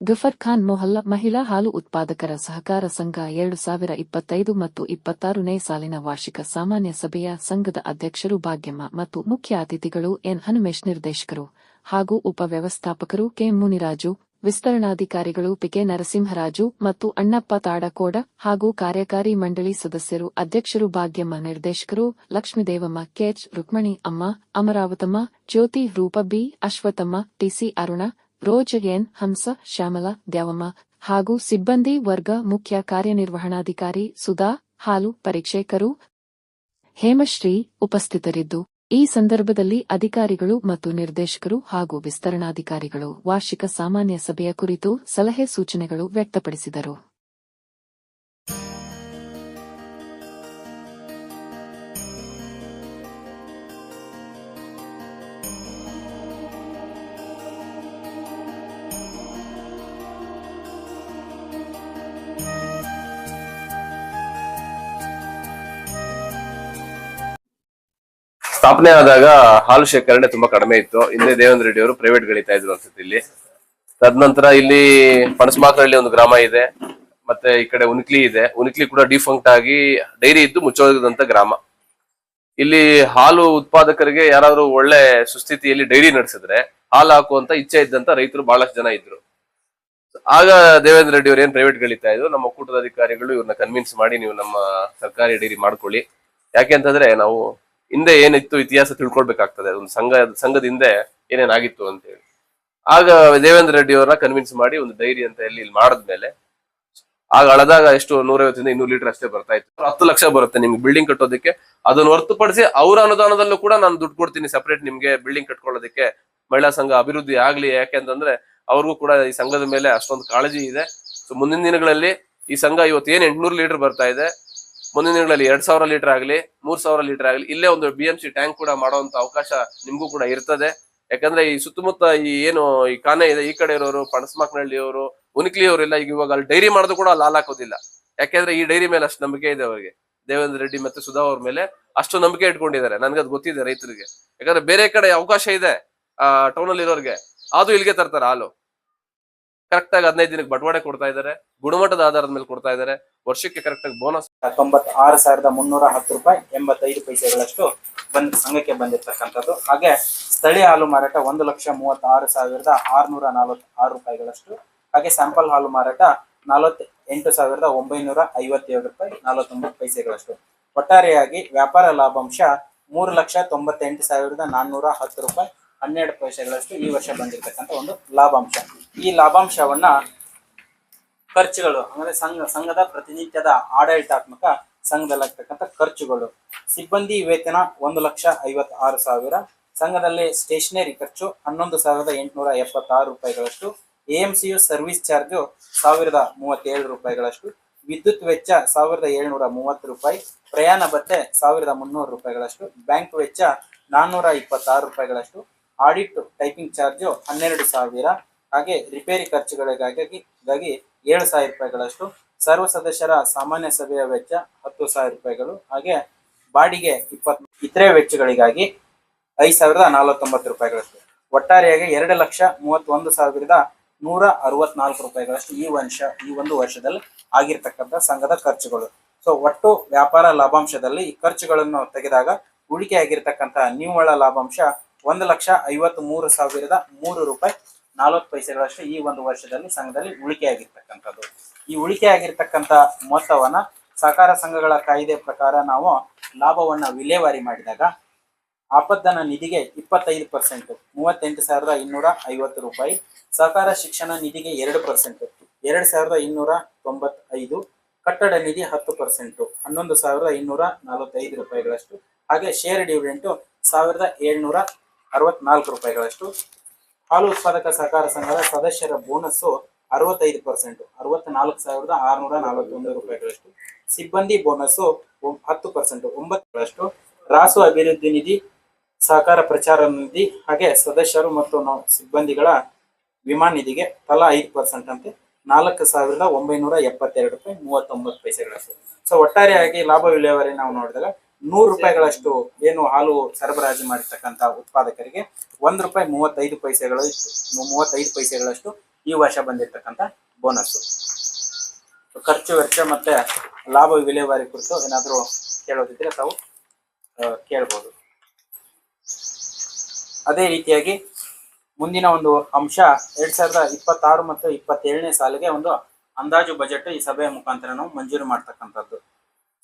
Ghaffar Khan Mohalla ಮಹಿಳಾ ಹಾಲು ಉತ್ಪಾದಕರ ಸಹಕಾರ ಸಂಘ 2025 ಮತ್ತು 26ನೇ ಸಾಲಿನ ವಾರ್ಷಿಕ ಸಾಮಾನ್ಯ ಸಭೆಯ ಸಂಘದ ಅಧ್ಯಕ್ಷರು ಭಾಗ್ಯಮ್ಮ ಮತ್ತು ಮುಖ್ಯ ಅತಿಥಿಗಳು ಎನ್ ಹನುಮೇಶ್ ನಿರ್ದೇಶಕರು ಹಾಗೂ ಉಪವ್ಯವಸ್ಥಾಪಕರು ಕೆ ಮುನಿರಾಜು, ವಿಸ್ತರಣಾಧಿಕಾರಿಗಳು ಪಿಕೆ ನರಸಿಂಹರಾಜು ಮತ್ತು ಅಣ್ಣಪ್ಪ ತಾಡಕೋಡ ಹಾಗೂ ಕಾರ್ಯಕಾರಿ ಮಂಡಳಿ ಸದಸ್ಯರು ಅಧ್ಯಕ್ಷರು ಭಾಗ್ಯಮ್ಮ ನಿರ್ದೇಶಕರು ಲಕ್ಷ್ಮೀದೇವಮ್ಮ ಕೆಎಚ್ ರುಕ್ಮಣಿ ಅಮ್ಮ Amaravathamma Jyothi Roopa B Ashwathamma TC Aruna Rose N Hamsa Shyamala Dyavamma ಹಾಗೂ ಸಿಬ್ಬಂದಿ ವರ್ಗ ಮುಖ್ಯ ಕಾರ್ಯನಿರ್ವಹಣಾಧಿಕಾರಿ ಸುಧಾ ಹಾಲು ಪರೀಕ್ಷಕರು ಹೇಮಶ್ರೀ ಉಪಸ್ಥಿತರಿದ್ದು ಈ ಸಂದರ್ಭದಲ್ಲಿ ಅಧಿಕಾರಿಗಳು ಮತ್ತು ನಿರ್ದೇಶಕರು ಹಾಗೂ ವಿಸ್ತರಣಾಧಿಕಾರಿಗಳು ವಾರ್ಷಿಕ ಸಾಮಾನ್ಯ ಸಭೆಯ ಕುರಿತು ಸಲಹೆ ಸೂಚನೆಗಳು ವ್ಯಕ್ತಪಡಿಸಿದರು. ಸ್ಥಾಪನೆ ಆದಾಗ ಹಾಲು ಶೇಖರಣೆ ತುಂಬಾ ಕಡಿಮೆ ಇತ್ತು. ಹಿಂದೆ ದೇವೇಂದ್ರ ರೆಡ್ಡಿ ಅವರು ಪ್ರೈವೇಟ್ ಗಳಿತಾ ಇದ್ರು ಅನ್ಸುತ್ತೆ ಇಲ್ಲಿ. ತದನಂತರ ಇಲ್ಲಿ ಪಣಸ್ಮಾಕರಳ್ಳಿ ಒಂದು ಗ್ರಾಮ ಇದೆ, ಮತ್ತೆ ಈ ಕಡೆ ಉನ್ಕ್ಲಿ ಇದೆ. ಉನ್ಕ್ಲಿ ಕೂಡ ಡಿಫಂಕ್ಟ್ ಆಗಿ ಡೈರಿ ಇದ್ದು ಮುಚ್ಚೋದಂತ ಗ್ರಾಮ. ಇಲ್ಲಿ ಹಾಲು ಉತ್ಪಾದಕರಿಗೆ ಯಾರಾದ್ರೂ ಒಳ್ಳೆ ಸುಸ್ಥಿತಿಯಲ್ಲಿ ಡೈರಿ ನಡೆಸಿದ್ರೆ ಹಾಲು ಹಾಕುವಂತ ಇಚ್ಛೆ ಇದ್ದಂತ ರೈತರು ಬಹಳಷ್ಟು ಜನ ಇದ್ರು. ಆಗ ದೇವೇಂದ್ರ ರೆಡ್ಡಿ ಅವರು ಏನ್ ಪ್ರೈವೇಟ್ ಗಳಿತಾ ಇದ್ರು, ನಮ್ಮ ಒಕ್ಕೂಟದ ಅಧಿಕಾರಿಗಳು ಇವ್ರನ್ನ ಕನ್ವಿನ್ಸ್ ಮಾಡಿ ನೀವು ನಮ್ಮ ಸರ್ಕಾರಿ ಡೈರಿ ಮಾಡ್ಕೊಳ್ಳಿ. ಯಾಕೆಂತಂದ್ರೆ ನಾವು ಹಿಂದೆ ಏನಿತ್ತು ಇತಿಹಾಸ ತಿಳ್ಕೊಳ್ಬೇಕಾಗ್ತದೆ, ಒಂದು ಸಂಘದ ಹಿಂದೆ ಏನೇನಾಗಿತ್ತು ಅಂತ ಹೇಳಿ. ಆಗ ದೇವೇಂದ್ರ ರೆಡ್ಡಿ ಅವರನ್ನ ಕನ್ವಿನ್ಸ್ ಮಾಡಿ ಒಂದು ಡೈರಿ ಅಂತ ಇಲ್ಲಿ ಮಾಡಿದ್ಮೇಲೆ ಆಗ ಅಳದಾಗ ಎಷ್ಟು 150-200 ಲೀಟರ್ ಅಷ್ಟೇ ಬರ್ತಾ ಇತ್ತು. 10 ಲಕ್ಷ ಬರುತ್ತೆ ನಿಮ್ಗೆ ಬಿಲ್ಡಿಂಗ್ ಕಟ್ಟೋದಕ್ಕೆ. ಅದನ್ನು ಹೊರತುಪಡಿಸಿ ಅವರ ಅನುದಾನದಲ್ಲೂ ಕೂಡ ನಾನು ದುಡ್ಡು ಕೊಡ್ತೀನಿ ಸಪರೇಟ್ ನಿಮ್ಗೆ ಬಿಲ್ಡಿಂಗ್ ಕಟ್ಕೊಳ್ಳೋದಕ್ಕೆ, ಮಹಿಳಾ ಸಂಘ ಅಭಿವೃದ್ಧಿ ಆಗ್ಲಿ. ಯಾಕೆಂತಂದ್ರೆ ಅವ್ರಿಗೂ ಕೂಡ ಈ ಸಂಘದ ಮೇಲೆ ಅಷ್ಟೊಂದು ಕಾಳಜಿ ಇದೆ. ಸೊ ಮುಂದಿನ ದಿನಗಳಲ್ಲಿ ಈ ಸಂಘ ಇವತ್ತೇನ್ 800 ಲೀಟರ್ ಬರ್ತಾ ಇದೆ, ಮುಂದಿನ ದಿನಗಳಲ್ಲಿ 2000 ಲೀಟರ್ ಆಗಲಿ 3000 ಲೀಟರ್ ಆಗಲಿ ಇಲ್ಲೇ ಒಂದು BMC ಟ್ಯಾಂಕ್ ಕೂಡ ಮಾಡುವಂತ ಅವಕಾಶ ನಿಮ್ಗೂ ಕೂಡ ಇರ್ತದೆ. ಯಾಕಂದ್ರೆ ಈ ಸುತ್ತಮುತ್ತ ಈ ಏನು ಈ ಕಾನೆ ಇದೆ, ಈ ಕಡೆ ಇರೋರು ಪಣಸ್ಮಾಕನಹಳ್ಳಿ ಅವರು, ಉನ್ಕ್ಲಿ ಅವರೆಲ್ಲ ಈಗ ಇವಾಗ ಅಲ್ಲಿ ಡೈರಿ ಮಾಡೋದು ಕೂಡ ಅಲ್ಲಿ ಹಾಕೋದಿಲ್ಲ. ಯಾಕೆಂದ್ರೆ ಈ ಡೈರಿ ಮೇಲೆ ಅಷ್ಟು ನಂಬಿಕೆ ಇದೆ ಅವರಿಗೆ. ದೇವೇಂದ್ರ ರೆಡ್ಡಿ ಮತ್ತೆ ಸುಧಾ ಅವ್ರ ಮೇಲೆ ಅಷ್ಟು ನಂಬಿಕೆ ಇಟ್ಕೊಂಡಿದ್ದಾರೆ. ನನ್ಗದ್ ಗೊತ್ತಿದೆ ರೈತರಿಗೆ. ಯಾಕಂದ್ರೆ ಬೇರೆ ಕಡೆ ಅವಕಾಶ ಇದೆ ಟೌನ್ ಅಲ್ಲಿ ಇರೋರಿಗೆ, ಅದು ಇಲ್ಲಿಗೆ ತರ್ತಾರೆ ಹಾಲು. ಕರೆಕ್ಟ್ ಆಗಿ 15 ದಿನಕ್ಕೆ ಬಟವಾಡೆ ಕೊಡ್ತಾ ಇದ್ದಾರೆ, ಗುಣಮಟ್ಟದ ಆಧಾರದ ಮೇಲೆ ಕೊಡ್ತಾ ಇದ್ದಾರೆ. ವರ್ಷಕ್ಕೆ ಕರೆಕ್ಟ್ ಆಗಿ ಬೋನಸ್ 96,310 ರೂಪಾಯಿ 85 ಪೈಸೆಗಳಷ್ಟು ಸಂಘಕ್ಕೆ ಬಂದಿರತಕ್ಕಂಥದ್ದು. ಹಾಗೆ ಸ್ಥಳೀಯ ಹಾಲು ಮಾರಾಟ 1,36,646 ರೂಪಾಯಿಗಳಷ್ಟು. ಹಾಗೆ ಸ್ಯಾಂಪಲ್ ಹಾಲು ಮಾರಾಟ 48,957 ರೂಪಾಯಿ 49 ಪೈಸೆಗಳಷ್ಟು. ಒಟ್ಟಾರೆಯಾಗಿ ವ್ಯಾಪಾರ ಲಾಭಾಂಶ 3,98,410 ರೂಪಾಯಿ 12 ಪೈಸೆಗಳಷ್ಟು ಈ ವರ್ಷ ಬಂದಿರತಕ್ಕಂಥ ಒಂದು ಲಾಭಾಂಶ. ಈ ಲಾಭಾಂಶವನ್ನ ಖರ್ಚುಗಳು ಅಂದ್ರೆ ಸಂಘದ ಪ್ರತಿನಿತ್ಯದ ಆಡಳಿತಾತ್ಮಕ ಸಂಘದಲ್ಲಾಗ್ತಕ್ಕಂಥ ಖರ್ಚುಗಳು, ಸಿಬ್ಬಂದಿ ವೇತನ 1,56,000, ಸಂಘದಲ್ಲಿ ಸ್ಟೇಷನರಿ ಖರ್ಚು 11,876 ರೂಪಾಯಿಗಳಷ್ಟು, AMCU ಸರ್ವಿಸ್ ಚಾರ್ಜ್ 1,037 ರೂಪಾಯಿಗಳಷ್ಟು, ವಿದ್ಯುತ್ ವೆಚ್ಚ 1,730 ರೂಪಾಯಿ, ಪ್ರಯಾಣ ಭತ್ಯೆ 1,300 ರೂಪಾಯಿಗಳಷ್ಟು, ಬ್ಯಾಂಕ್ ವೆಚ್ಚ 426 ರೂಪಾಯಿಗಳಷ್ಟು, ಆಡಿಟ್ ಟೈಪಿಂಗ್ ಚಾರ್ಜ್ 12,000, ಹಾಗೆ ರಿಪೇರಿ ಖರ್ಚುಗಳಿಗಾಗಿ 7,000 ರೂಪಾಯಿಗಳಷ್ಟು, ಸರ್ವ ಸದಸ್ಯರ ಸಾಮಾನ್ಯ ಸಭೆಯ ವೆಚ್ಚ 10,000 ರೂಪಾಯಿಗಳು, ಹಾಗೆ ಬಾಡಿಗೆ 20, ಇತರೆ ವೆಚ್ಚಗಳಿಗಾಗಿ 5,049 ರೂಪಾಯಿಗಳಷ್ಟು. ಒಟ್ಟಾರೆಯಾಗಿ 2,31,164 ರೂಪಾಯಿಗಳಷ್ಟು ಈ ಒಂದು ವರ್ಷದಲ್ಲಿ ಆಗಿರ್ತಕ್ಕಂಥ ಸಂಘದ ಖರ್ಚುಗಳು. ಸೊ ಒಟ್ಟು ವ್ಯಾಪಾರ ಲಾಭಾಂಶದಲ್ಲಿ ಈ ಖರ್ಚುಗಳನ್ನು ತೆಗೆದಾಗ ಉಳಿಕೆ ಆಗಿರ್ತಕ್ಕಂಥ ನಿವ್ವಳ ಲಾಭಾಂಶ 1,53,003 ರೂಪಾಯಿ 40 ಪೈಸೆಗಳಷ್ಟು ಈ ಒಂದು ವರ್ಷದಲ್ಲಿ ಸಂಘದಲ್ಲಿ ಉಳಿಕೆ ಆಗಿರ್ತಕ್ಕಂಥದ್ದು. ಈ ಉಳಿಕೆ ಆಗಿರ್ತಕ್ಕಂಥ ಮೊತ್ತವನ್ನ ಸಹಕಾರ ಸಂಘಗಳ ಕಾಯ್ದೆ ಪ್ರಕಾರ ನಾವು ಲಾಭವನ್ನ ವಿಲೇವಾರಿ ಮಾಡಿದಾಗ ಆಪದ್ದನ ನಿಧಿಗೆ 25% 38,250 ರೂಪಾಯಿ, ಸಹಕಾರ ಶಿಕ್ಷಣ ನಿಧಿಗೆ 2% 2,295, ಕಟ್ಟಡ ನಿಧಿ 10% 11,245 ರೂಪಾಯಿಗಳಷ್ಟು, ಹಾಗೆ ಶೇರ್ ಡಿವಿಡೆಂಟ್ 1,764 ರೂಪಾಯಿಗಳಷ್ಟು. ಹಾಲು ಉತ್ಪಾದಕ ಸಹಕಾರ ಸಂಘದ ಸದಸ್ಯರ ಬೋನಸ್ 65% 64,641 ರೂಪಾಯಿಗಳಷ್ಟು, ಸಿಬ್ಬಂದಿ ಬೋನಸ್ 10% 9%, ರಾಸು ಅಭಿವೃದ್ಧಿ ನಿಧಿ, ಸಹಕಾರ ಪ್ರಚಾರ ನಿಧಿ, ಹಾಗೆ ಸದಸ್ಯರು ಮತ್ತು ಸಿಬ್ಬಂದಿಗಳ ವಿಮಾ ನಿಧಿಗೆ ತಲಾ 5% ಅಂತೆ 4,972 ರೂಪಾಯಿ 39 ಪೈಸೆಗಳಷ್ಟು. ಸೊ ಒಟ್ಟಾರೆಯಾಗಿ ಲಾಭ ವಿಲೇವಾರಿ ನಾವು ನೋಡಿದಾಗ 100 ರೂಪಾಯಿಗಳಷ್ಟು ಏನು ಹಾಲು ಸರಬರಾಜು ಮಾಡಿರ್ತಕ್ಕಂಥ ಉತ್ಪಾದಕರಿಗೆ 1 ರೂಪಾಯಿ 35 ಪೈಸೆಗಳಷ್ಟು ಈ ವರ್ಷ ಬಂದಿರತಕ್ಕಂಥ ಬೋನಸ್. ಖರ್ಚು ವೆಚ್ಚ ಮತ್ತೆ ಲಾಭ ವಿಲೇವಾರಿ ಕುರಿತು ಏನಾದರೂ ಕೇಳೋದಿದ್ರೆ ತಾವು ಕೇಳ್ಬೋದು. ಅದೇ ರೀತಿಯಾಗಿ ಮುಂದಿನ ಒಂದು ಅಂಶ 2026 ಮತ್ತು 27ನೇ ಸಾಲಿಗೆ ಒಂದು ಅಂದಾಜು ಬಜೆಟ್ ಈ ಸಭೆಯ ಮುಖಾಂತರ ನಾವು ಮಂಜೂರು ಮಾಡ್ತಕ್ಕಂಥದ್ದು.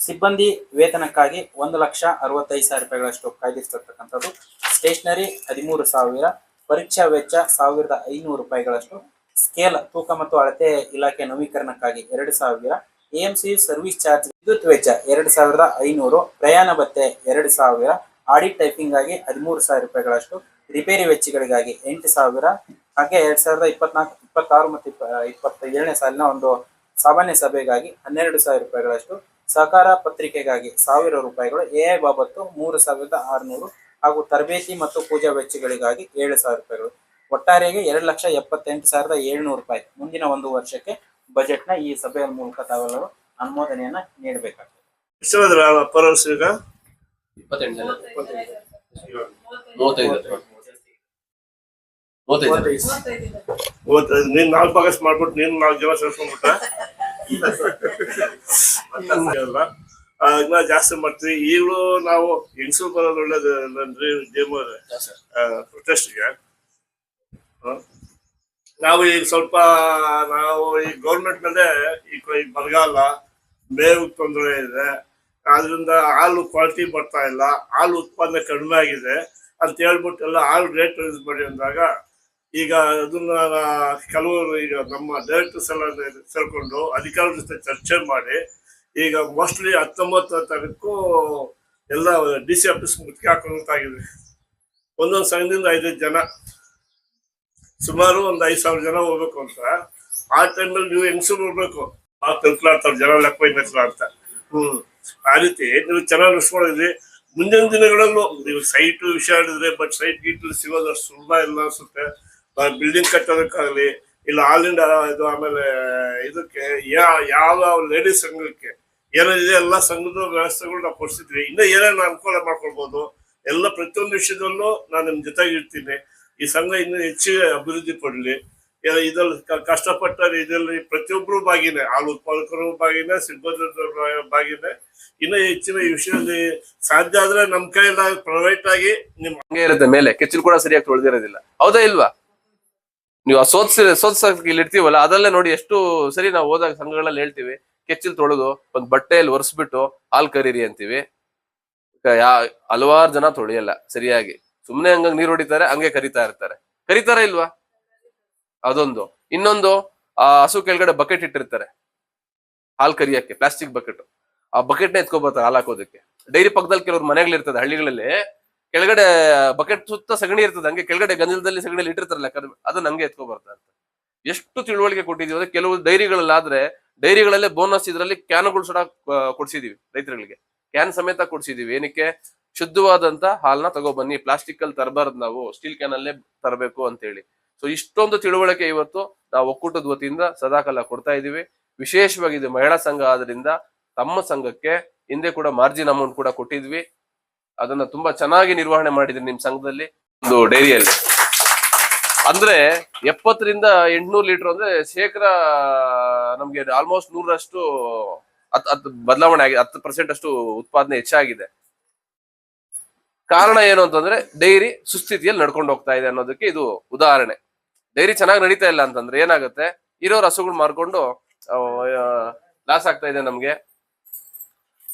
ಸಿಬ್ಬಂದಿ ವೇತನಕ್ಕಾಗಿ 1,65,000 ರೂಪಾಯಿಗಳಷ್ಟು ಕಾಯ್ದಿರಿಸಿರ್ತಕ್ಕಂಥದ್ದು. ಸ್ಟೇಷನರಿ 13,000, ಪರೀಕ್ಷಾ ವೆಚ್ಚ 1,500 ರೂಪಾಯಿಗಳಷ್ಟು, ಸ್ಕೇಲ್ ತೂಕ ಮತ್ತು ಅಳತೆ ಇಲಾಖೆ ನವೀಕರಣಕ್ಕಾಗಿ 2,000, AMC ಸರ್ವಿಸ್ ಚಾರ್ಜ್ ವಿದ್ಯುತ್ ವೆಚ್ಚ 2,500, ಪ್ರಯಾಣ ಭತ್ಯೆ 2,000, ಆಡಿಟ್ ಟೈಪಿಂಗ್ ಆಗಿ 13,000 ರೂಪಾಯಿಗಳಷ್ಟು, ರಿಪೇರಿ ವೆಚ್ಚಗಳಿಗಾಗಿ 8,000. ಹಾಗೆ 2024-26 ಮತ್ತು 27ನೇ ಸಾಲಿನ ಒಂದು ಸಾಮಾನ್ಯ ಸಭೆಗಾಗಿ 12,000 ರೂಪಾಯಿಗಳಷ್ಟು, ಸಹಕಾರ ಪತ್ರಿಕೆಗಾಗಿ 1,000 ರೂಪಾಯಿಗಳು, AI ಬಾಬತ್ತು 3,600 ಹಾಗೂ ತರಬೇತಿ ಮತ್ತು ಪೂಜಾ ವೆಚ್ಚಗಳಿಗಾಗಿ 7,000 ರೂಪಾಯಿಗಳು. ಒಟ್ಟಾರೆಯಾಗಿ 2,78,700 ರೂಪಾಯಿ ಮುಂದಿನ ಒಂದು ವರ್ಷಕ್ಕೆ ಬಜೆಟ್ನ ಈ ಸಭೆಯ ಮೂಲಕ ತಾವೆಲ್ಲರೂ ಅನುಮೋದನೆಯನ್ನ ನೀಡಬೇಕಾಗ್ತದೆ. ನೀನ್ 4 ಆಗಸ್ಟ್ ಮಾಡ್ಬಿಟ್ಟು ನೀನ್ 4 ಜನ ಸೇರ್ಸ್ಕೊಂಡ್ಬಿಟ್ಟ ಇನ್ನ ಜಾಸ್ತಿ ಮಾಡ್ತೀವಿ. ಈಗಲೂ ನಾವು ಹೆಂಗಸರು ಬರೋದು ಒಳ್ಳೇದು ಪ್ರೊಟೆಸ್ಟ್ಗೆ. ನಾವು ಈಗ ಸ್ವಲ್ಪ ನಾವು ಈ ಗೌರ್ಮೆಂಟ್ ಮೇಲೆ ಈಗ ಬರಗಾಲ, ಮೇವು ತೊಂದರೆ ಇದೆ, ಆದ್ರಿಂದ ಹಾಲು ಕ್ವಾಲಿಟಿ ಬರ್ತಾ ಇಲ್ಲ, ಹಾಲು ಉತ್ಪಾದನೆ ಕಡಿಮೆ ಆಗಿದೆ ಅಂತ ಹೇಳ್ಬಿಟ್ಟು ಎಲ್ಲ ಹಾಲು ರೇಟ್ ರೈಸ್ ಮಾಡಿ ಅಂದಾಗ ಈಗ ಅದನ್ನ ಕೆಲವರು ಈಗ ನಮ್ಮ ಡೈರೆಕ್ಟರ್ಸ್ ಎಲ್ಲ ಸೇರ್ಕೊಂಡು ಅಧಿಕಾರಿಗಳ ಜೊತೆ ಚರ್ಚೆ ಮಾಡಿ ಈಗ ಮೋಸ್ಟ್ಲಿ 19ನೇ ತಾರೀಕು ಎಲ್ಲ DC ಆಫೀಸ್ ಮುತ್ತಿಗೆ ಹಾಕೊಂಡಾಗಿದೆ. ಒಂದೊಂದು ಸಂಘದಿಂದ 5 ಜನ, ಸುಮಾರು ಒಂದು 5,000 ಜನ ಹೋಗ್ಬೇಕು ಅಂತ. ಆ ಟೈಮಲ್ಲಿ ನೀವು ಹೆಂಗಸರು ಹೋಗ್ಬೇಕು, ಆ ತಿಳ್ಕೊಳ್ತಾರೆ ಜನ ಲೆಕ್ಕ ಅಂತ. ಆ ರೀತಿ ನೀವು ಚೆನ್ನಾಗಿ ನಡೆಸ್ಕೊಂಡಿದ್ರಿ. ಮುಂದಿನ ದಿನಗಳಲ್ಲೂ ನೀವು ಸೈಟ್ ವಿಷಯ ಹೇಳಿದ್ರೆ, ಬಟ್ ಸೈಟ್ ಗೀಟ್ ಸಿಗೋದು ಸುಲಭ ಇಲ್ಲ ಅನ್ಸುತ್ತೆ. ಬಿಲ್ಡಿಂಗ್ ಕಟ್ಟೋದಕ್ಕಾಗಲಿ ಇಲ್ಲ ಆಲ್ ಇಂಡಿಯಾ ಇದು, ಆಮೇಲೆ ಇದಕ್ಕೆ ಯಾವ ಲೇಡೀಸ್ ಸಂಘಕ್ಕೆ ಏನಿದೆ ಎಲ್ಲ ಸಂಘದ ವ್ಯವಸ್ಥೆಗಳು ನಾವು ಕೊಡ್ಸಿದ್ವಿ. ಇನ್ನ ಏನೇನು ಅನುಕೂಲ ಮಾಡ್ಕೊಳ್ಬೋದು ಎಲ್ಲ ಪ್ರತಿಯೊಂದು ವಿಷಯದಲ್ಲೂ ನಾನು ನಿಮ್ ಜೊತೆಗೆ ಇರ್ತೀನಿ. ಈ ಸಂಘ ಇನ್ನೂ ಹೆಚ್ಚಿಗೆ ಅಭಿವೃದ್ಧಿ ಪಡಲಿ. ಇದ್ರಲ್ಲಿ ಕಷ್ಟಪಟ್ಟ ಇದರಲ್ಲಿ ಪ್ರತಿಯೊಬ್ಬರು ಬಾಗಿನೇ, ಹಾಲು ಉತ್ಪಾದಕರು ಬಾಗಿನೇ, ಸಿಬ್ಬಂದಿ ಬಾಗಿನೇ. ಇನ್ನು ಹೆಚ್ಚಿನ ಈ ವಿಷಯದಲ್ಲಿ ಸಾಧ್ಯ ಆದ್ರೆ ನಮ್ ಕೈಯಿಂದ ಪ್ರೈವೇಟ್ ಆಗಿ ನಿಮ್ ಹಂಗೆ ಇರುತ್ತೆ. ಮೇಲೆ ಕೆಚ್ಚಲು ಕೂಡ ಸರಿಯಾಗಿ ತೊಳೆದಿರೋದಿಲ್ಲ, ಹೌದಾ ಇಲ್ವಾ? ನೀವು ಸೋತ್ಸಕ್ಕೆ ಇಲ್ಲಿ ಇರ್ತೀವಲ್ಲ, ಅದಲ್ಲೇ ನೋಡಿ ಎಷ್ಟು ಸರಿ ನಾವು ಹೋದಾಗ ಸಂಘಗಳಲ್ಲಿ ಹೇಳ್ತೀವಿ, ಕೆಚ್ಚಲು ತೊಳೆದು ಒಂದ್ ಬಟ್ಟೆಯಲ್ಲಿ ಒರೆಸ್ಬಿಟ್ಟು ಹಾಲು ಕರೀರಿ ಅಂತೀವಿ. ಹಲವಾರು ಜನ ತೊಳೆಯಲ್ಲ ಸರಿಯಾಗಿ, ಸುಮ್ನೆ ಹಂಗ ನೀರು ಹೊಡಿತಾರೆ, ಹಂಗೆ ಕರಿತಾರ ಇಲ್ವಾ? ಅದೊಂದು. ಇನ್ನೊಂದು, ಆ ಹಸು ಕೆಳಗಡೆ ಬಕೆಟ್ ಇಟ್ಟಿರ್ತಾರೆ ಹಾಲು ಕರಿಯಕ್ಕೆ, ಪ್ಲಾಸ್ಟಿಕ್ ಬಕೆಟ್. ಆ ಬಕೆಟ್ನ ಎತ್ಕೊಬರ್ತಾರೆ ಹಾಲು ಹಾಕೋದಕ್ಕೆ. ಡೈರಿ ಪಕ್ಕದಲ್ಲಿ ಕೆಲವ್ರು ಮನೆಗಳಿರ್ತದೆ ಹಳ್ಳಿಗಳಲ್ಲಿ, ಕೆಳಗಡೆ ಬಕೆಟ್ ಸುತ್ತ ಸಗಣಿ ಇರ್ತದೆ, ಹಂಗೆ ಕೆಳಗಡೆ ಗಂಜಲದಲ್ಲಿ ಸಗಣಿಯಲ್ಲಿ ಇಟ್ಟಿರ್ತಾರಲ್ಲ, ಅದನ್ನ ಹಂಗೆ ಎತ್ಕೊಬರ್ತಾ ಇರ್ತಾರೆ. ಎಷ್ಟು ತಿಳುವಳಿಕೆ ಕೊಟ್ಟಿದೀವಿ ಅಂದ್ರೆ, ಕೆಲವು ಡೈರಿಗಳಲ್ಲಾದ್ರೆ ಡೈರಿಗಳಲ್ಲೇ ಬೋನಸ್ ಇದರಲ್ಲಿ ಕ್ಯಾನ್ಗಳು ಸಹ ಕೊಡ್ಸಿದೀವಿ ರೈತರುಗಳಿಗೆ, ಕ್ಯಾನ್ ಸಮೇತ ಕೊಡ್ಸಿದೀವಿ. ಏನಕ್ಕೆ? ಶುದ್ಧವಾದಂತ ಹಾಲನ್ನ ತಗೊಬನ್ನಿ, ಪ್ಲಾಸ್ಟಿಕ್ ಅಲ್ಲಿ ತರಬಾರ್ದು, ನಾವು ಸ್ಟೀಲ್ ಕ್ಯಾನ್ ಅಲ್ಲೇ ತರಬೇಕು ಅಂತ ಹೇಳಿ. ಸೊ ಇಷ್ಟೊಂದು ತಿಳುವಳಿಕೆ ಇವತ್ತು ನಾವು ಒಕ್ಕೂಟದ ವತಿಯಿಂದ ಸದಾಕಾಲ ಕೊಡ್ತಾ ಇದೀವಿ. ವಿಶೇಷವಾಗಿ ಇದು ಮಹಿಳಾ ಸಂಘ ಆದ್ರಿಂದ ತಮ್ಮ ಸಂಘಕ್ಕೆ ಹಿಂದೆ ಕೂಡ ಮಾರ್ಜಿನ್ ಅಮೌಂಟ್ ಕೂಡ ಕೊಟ್ಟಿದ್ವಿ. ಅದನ್ನ ತುಂಬಾ ಚೆನ್ನಾಗಿ ನಿರ್ವಹಣೆ ಮಾಡಿದ್ರಿ ನಿಮ್ ಸಂಘದಲ್ಲಿ. ಒಂದು ಡೈರಿಯಲ್ಲಿ ಅಂದ್ರೆ 70ರಿಂದ 800 ಲೀಟರ್ ಅಂದ್ರೆ ನಮ್ಗೆ ಆಲ್ಮೋಸ್ಟ್ 100ರಷ್ಟು ಬದಲಾವಣೆ ಆಗಿದೆ, 10% ಅಷ್ಟು ಉತ್ಪಾದನೆ ಹೆಚ್ಚಾಗಿದೆ. ಕಾರಣ ಏನು ಅಂತಂದ್ರೆ ಡೈರಿ ಸುಸ್ಥಿತಿಯಲ್ಲಿ ನಡ್ಕೊಂಡು ಹೋಗ್ತಾ ಇದೆ ಅನ್ನೋದಕ್ಕೆ ಇದು ಉದಾಹರಣೆ. ಡೈರಿ ಚೆನ್ನಾಗಿ ನಡೀತಾ ಇಲ್ಲ ಅಂತಂದ್ರೆ ಏನಾಗುತ್ತೆ, ಇರೋರು ಹಸುಗಳು ಮಾರ್ಕೊಂಡು ಲಾಸ್ ಆಗ್ತಾ ಇದೆ ನಮ್ಗೆ,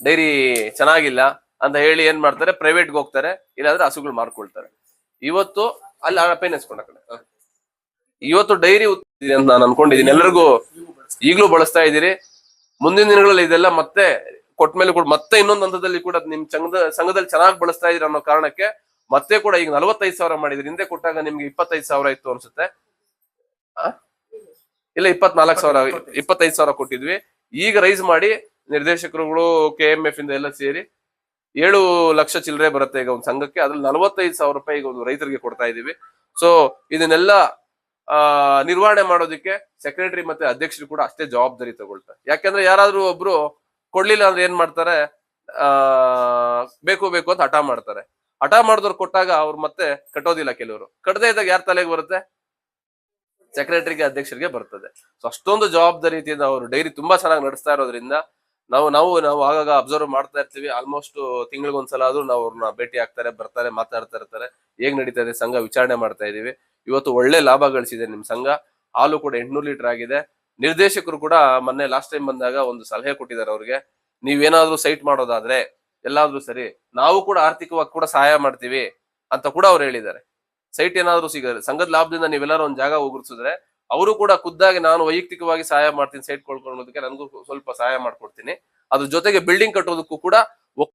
ಡೈರಿ ಚೆನ್ನಾಗಿಲ್ಲ ಅಂತ ಹೇಳಿ ಏನ್ ಮಾಡ್ತಾರೆ, ಪ್ರೈವೇಟ್ಗೆ ಹೋಗ್ತಾರೆ, ಇಲ್ಲಾಂದ್ರೆ ಹಸುಗಳು ಮಾರ್ಕೊಳ್ತಾರೆ. ಇವತ್ತು ಅಲ್ಲಿ ಪೇನ್ ಎಸ್ಕೊಂಡ ಕಡೆ ಇವತ್ತು ಡೈರಿ ಅಂತ ನಾನು ಅನ್ಕೊಂಡಿದ್ದೀನಿ. ಎಲ್ಲರಿಗೂ ಈಗಲೂ ಬಳಸ್ತಾ ಇದ್ದೀರಿ. ಮುಂದಿನ ದಿನಗಳಲ್ಲಿ ಇದೆಲ್ಲ ಮತ್ತೆ ಕೊಟ್ಮೇಲೆ ಕೂಡ ಮತ್ತೆ ಇನ್ನೊಂದು ಹಂತದಲ್ಲಿ ಕೂಡ ನಿಮ್ ಸಂಘದಲ್ಲಿ ಚೆನ್ನಾಗಿ ಬಳಸ್ತಾ ಇದ್ರಿ ಅನ್ನೋ ಕಾರಣಕ್ಕೆ ಮತ್ತೆ ಕೂಡ ಈಗ 45,000 ಮಾಡಿದ್ರಿ. ಹಿಂದೆ ಕೊಟ್ಟಾಗ ನಿಮ್ಗೆ 25,000 ಇತ್ತು ಅನ್ಸುತ್ತೆ, ಇಲ್ಲ 25,000 ಕೊಟ್ಟಿದ್ವಿ. ಈಗ ರೈಸ್ ಮಾಡಿ ನಿರ್ದೇಶಕರುಗಳು KMF ಇಂದ ಎಲ್ಲ ಸೇರಿ 7 ಲಕ್ಷ ಚಿಲ್ಲರೆ ಬರುತ್ತೆ ಈಗ ಒಂದು ಸಂಘಕ್ಕೆ. ಅದ್ರಲ್ಲಿ 45,000 ರೂಪಾಯಿ ಈಗ ಒಂದು ರೈತರಿಗೆ ಕೊಡ್ತಾ ಇದೀವಿ. ಸೊ ಇದನ್ನೆಲ್ಲ ನಿರ್ವಹಣೆ ಮಾಡೋದಕ್ಕೆ ಸೆಕ್ರೆಟರಿ ಮತ್ತೆ ಅಧ್ಯಕ್ಷರು ಕೂಡ ಅಷ್ಟೇ ಜವಾಬ್ದಾರಿ ತಗೊಳ್ತಾರೆ. ಯಾಕಂದ್ರೆ ಯಾರಾದ್ರೂ ಒಬ್ರು ಕೊಡ್ಲಿಲ್ಲ ಅಂದ್ರೆ ಏನ್ ಮಾಡ್ತಾರೆ, ಬೇಕು ಅಂತ ಹಠ ಮಾಡ್ತಾರೆ. ಹಠ ಮಾಡಿದವ್ರು ಕೊಟ್ಟಾಗ ಅವ್ರು ಮತ್ತೆ ಕಟ್ಟೋದಿಲ್ಲ. ಕೆಲವರು ಕಟ್ಟದೇ ಇದ್ದಾಗ ಯಾರ ತಲೆಗೆ ಬರುತ್ತೆ? ಸೆಕ್ರೆಟರಿಗೆ ಅಧ್ಯಕ್ಷರಿಗೆ ಬರ್ತದೆ. ಸೊ ಅಷ್ಟೊಂದು ಜವಾಬ್ದಾರಿಯಿಂದ ಅವರು ಡೈರಿ ತುಂಬಾ ಚೆನ್ನಾಗಿ ನಡೆಸ್ತಾ ಇರೋದ್ರಿಂದ ನಾವು ಆಗಾಗ ಅಬ್ಸರ್ವ್ ಮಾಡ್ತಾ ಇರ್ತೀವಿ. ಆಲ್ಮೋಸ್ಟ್ ತಿಂಗಳಿಗೊಂದ್ಸಲ ಆದ್ರೂ ನಾವು ಅವ್ರನ್ನ ಭೇಟಿ ಆಗ್ತಾರೆ, ಬರ್ತಾರೆ, ಮಾತಾಡ್ತಾ ಇರ್ತಾರೆ. ಹೇಗ್ ನಡೀತಾ ಇದೆ ಸಂಘ ವಿಚಾರಣೆ ಮಾಡ್ತಾ ಇದೀವಿ. ಇವತ್ತು ಒಳ್ಳೆ ಲಾಭ ಗಳಿಸಿದೆ ನಿಮ್ ಸಂಘ. ಹಾಲು ಕೂಡ 800 ಲೀಟರ್ ಆಗಿದೆ. ನಿರ್ದೇಶಕರು ಕೂಡ ಮೊನ್ನೆ ಲಾಸ್ಟ್ ಟೈಮ್ ಬಂದಾಗ ಒಂದು ಸಲಹೆ ಕೊಟ್ಟಿದ್ದಾರೆ ಅವ್ರಿಗೆ, ನೀವೇನಾದ್ರೂ ಸೈಟ್ ಮಾಡೋದಾದ್ರೆ ಎಲ್ಲಾದ್ರೂ ಸರಿ ನಾವು ಕೂಡ ಆರ್ಥಿಕವಾಗಿ ಕೂಡ ಸಹಾಯ ಮಾಡ್ತೀವಿ ಅಂತ ಕೂಡ ಅವ್ರು ಹೇಳಿದ್ದಾರೆ. ಸೈಟ್ ಏನಾದ್ರು ಸಿಗದ್ರೆ ಸಂಘದ ಲಾಭದಿಂದ ನೀವೆಲ್ಲರೂ ಒಂದ್ ಜಾಗ ಹೋಗಿರ್ಸಿದ್ರೆ ಅವರು ಕೂಡ ಖುದ್ದಾಗಿ ನಾನು ವೈಯಕ್ತಿಕವಾಗಿ ಸಹಾಯ ಮಾಡ್ತೀನಿ, ಸೈಟ್ ಕೊಳ್ಕೊಳ್ಳೋದಕ್ಕೆ ನನಗೂ ಸ್ವಲ್ಪ ಸಹಾಯ ಮಾಡ್ಕೊಡ್ತೀನಿ, ಅದ್ರ ಜೊತೆಗೆ ಬಿಲ್ಡಿಂಗ್ ಕಟ್ಟೋದಕ್ಕೂ ಕೂಡ